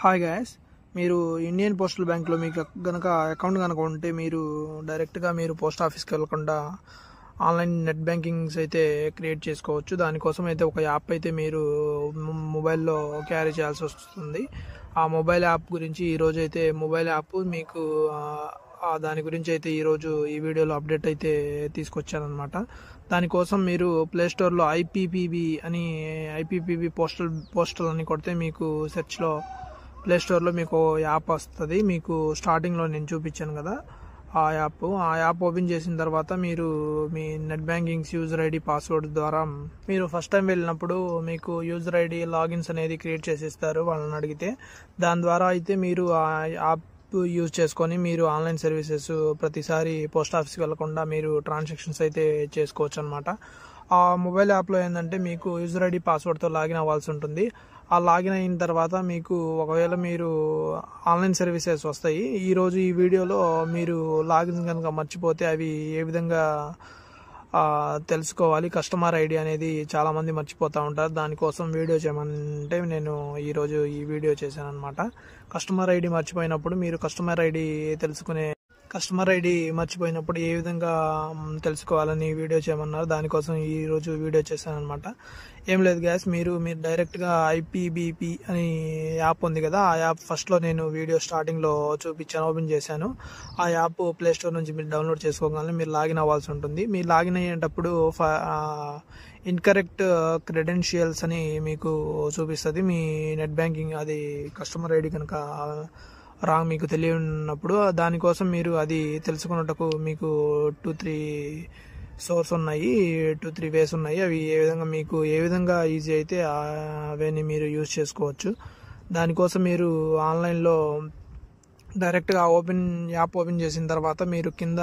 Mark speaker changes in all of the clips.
Speaker 1: Hi guys, మీరు Indian postal బ్యాంక్లో మీకు గనక అకౌంట్ కనుక ఉంటే మీరు డైరెక్ట్గా మీరు పోస్ట్ ఆఫీస్కి వెళ్ళకుండా ఆన్లైన్ నెట్ బ్యాంకింగ్స్ అయితే క్రియేట్ చేసుకోవచ్చు. దానికోసం అయితే ఒక యాప్ అయితే మీరు మొబైల్లో క్యారీ చేయాల్సి వస్తుంది. ఆ మొబైల్ యాప్ గురించి ఈరోజు అయితే మొబైల్ యాప్ మీకు దాని గురించి అయితే ఈరోజు ఈ వీడియోలో అప్డేట్ అయితే తీసుకొచ్చానమాట. దానికోసం మీరు ప్లేస్టోర్లో ఐపీపీబీ పోస్టల్ అని కొడితే మీకు సెర్చ్లో ప్లేస్టోర్లో మీకు యాప్ వస్తుంది. మీకు స్టార్టింగ్లో నేను చూపించాను కదా ఆ యాప్ ఓపెన్ చేసిన తర్వాత మీరు మీ net bankings user ID password ద్వారా మీరు ఫస్ట్ టైం వెళ్ళినప్పుడు మీకు యూజర్ ఐడి లాగిన్స్ అనేది క్రియేట్ చేసిస్తారు వాళ్ళని అడిగితే. దాని ద్వారా అయితే మీరు ఆ యాప్ యూజ్ చేసుకొని మీరు ఆన్లైన్ సర్వీసెస్ ప్రతిసారి పోస్ట్ ఆఫీస్కి వెళ్లకుండా మీరు ట్రాన్సాక్షన్స్ అయితే చేసుకోవచ్చు అనమాట. ఆ మొబైల్ యాప్లో ఏంటంటే మీకు యూజర్ ఐడి పాస్వర్డ్తో లాగిన్ అవ్వాల్సి ఉంటుంది. ఆ లాగిన్ అయిన తర్వాత మీకు ఒకవేళ మీరు ఆన్లైన్ సర్వీసెస్ వస్తాయి. ఈరోజు ఈ వీడియోలో మీరు లాగిన్ కనుక మర్చిపోతే అవి ఏ విధంగా తెలుసుకోవాలి, కస్టమర్ ఐడి అనేది చాలామంది మర్చిపోతూ ఉంటారు. దానికోసం వీడియో చేయమంటే నేను ఈరోజు ఈ వీడియో చేశాను అనమాట. కస్టమర్ ఐడి మర్చిపోయినప్పుడు మీరు కస్టమర్ ఐడి మర్చిపోయినప్పుడు ఏ విధంగా తెలుసుకోవాలని వీడియో చేయమన్నారు. దానికోసం ఈరోజు వీడియో చేశాను అనమాట. ఏం లేదు గ్యాస్, మీరు డైరెక్ట్గా ఐపీబీపీ అని యాప్ ఉంది కదా, ఆ యాప్ ఫస్ట్లో నేను వీడియో స్టార్టింగ్లో చూపించాను, ఓపెన్ చేశాను. ఆ యాప్ ప్లేస్టోర్ నుంచి మీరు డౌన్లోడ్ చేసుకోగానే మీరు లాగిన్ అవ్వాల్సి ఉంటుంది. మీరు లాగిన్ అయ్యేటప్పుడు ఇన్కరెక్ట్ క్రెడెన్షియల్స్ అని మీకు చూపిస్తుంది. మీ నెట్ బ్యాంకింగ్ అది కస్టమర్ ఐడి కనుక రాంగ్ మీకు తెలియనప్పుడు దానికోసం మీరు అది తెలుసుకున్నట్టుకు మీకు 2-3 సోర్స్ ఉన్నాయి, 2-3 వేస్ ఉన్నాయి. అవి ఏ విధంగా ఈజీ అయితే అవన్నీ మీరు యూజ్ చేసుకోవచ్చు. దానికోసం మీరు ఆన్లైన్లో డైరెక్ట్గా యాప్ ఓపెన్ చేసిన తర్వాత మీరు కింద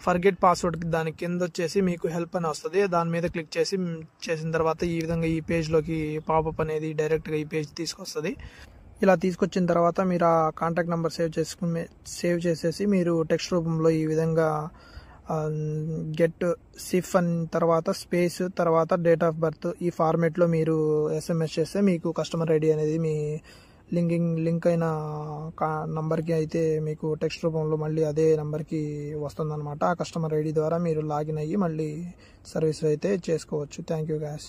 Speaker 1: ఫర్గెట్ పాస్వర్డ్ దాని కింద వచ్చేసి మీకు హెల్ప్ అని వస్తుంది. దాని మీద క్లిక్ చేసిన తర్వాత ఈ విధంగా ఈ పేజ్లోకి పాపప్ అనేది డైరెక్ట్గా ఈ పేజ్ తీసుకొస్తుంది. ఇలా తీసుకొచ్చిన తర్వాత మీరు ఆ కాంటాక్ట్ నెంబర్ సేవ్ చేసేసి మీరు టెక్స్ట్ రూపంలో ఈ విధంగా గెట్ సిఫ్ అని తర్వాత స్పేస్ తర్వాత డేట్ ఆఫ్ బర్త్ ఈ ఫార్మేట్లో మీరు SMS చేస్తే మీకు కస్టమర్ ఐడి అనేది మీ లింక్ అయిన నంబర్కి అయితే మీకు టెక్స్ట్ రూపంలో మళ్ళీ అదే నెంబర్కి వస్తుందన్నమాట. ఆ కస్టమర్ ఐడి ద్వారా మీరు లాగిన్ అయ్యి మళ్ళీ సర్వీస్ అయితే చేసుకోవచ్చు. Thank you guys.